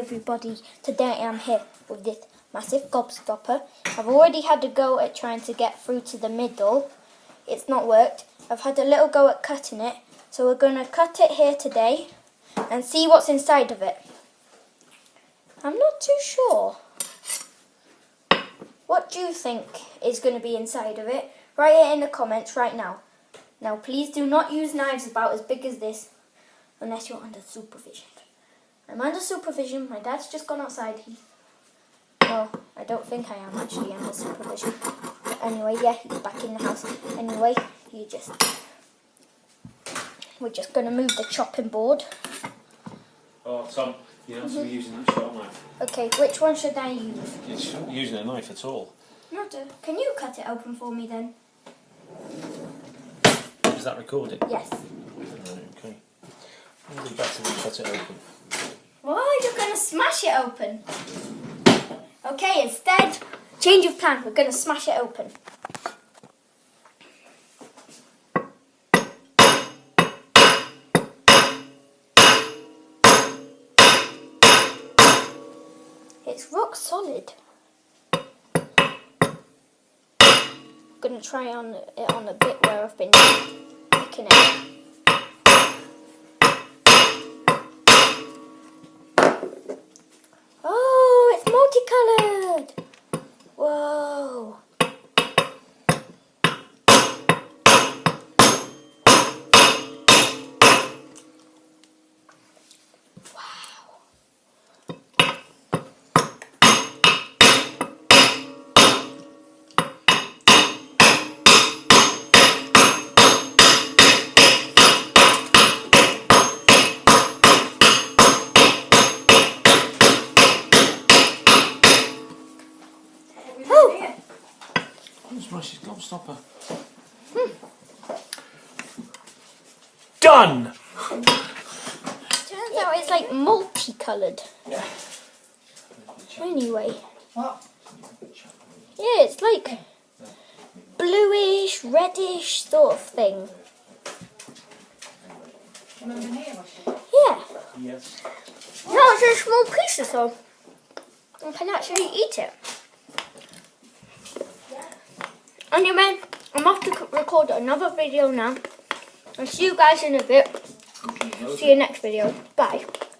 everybody, today I'm here with this massive gobstopper. I've already had a go at trying to get through to the middle. It's not worked. I've had a little go at cutting it, so we're going to cut it here today and see what's inside of it. I'm not too sure. What do you think is going to be inside of it? Write it in the comments right now. Now please do not use knives about as big as this unless you're under supervision. I'm under supervision. My dad's just gone outside. No, I don't think I am actually under supervision. But anyway, yeah, he's back in the house. Anyway, we're just going to move the chopping board. Oh, Tom, you're not to be using that sharp knife. Okay, which one should I use? You're not using a knife at all. Can you cut it open for me then? Is that recorded? Yes. Okay. It'll be better when you cut it open. What? You're going to smash it open? Okay, instead, change of plan. We're going to smash it open. It's rock solid. I'm going to try it on a bit where I've been picking it. Oh, it's multicolored. Whoa. Smash his gobstopper. Done! Turns out it's like multicoloured. Yeah. Anyway. What? Yeah, it's like bluish, reddish sort of thing. Yeah. Yes. No, it's a small piece so I can actually eat it. Anyway, I'm off to record another video now. I'll see you guys in a bit. See you next video. Bye.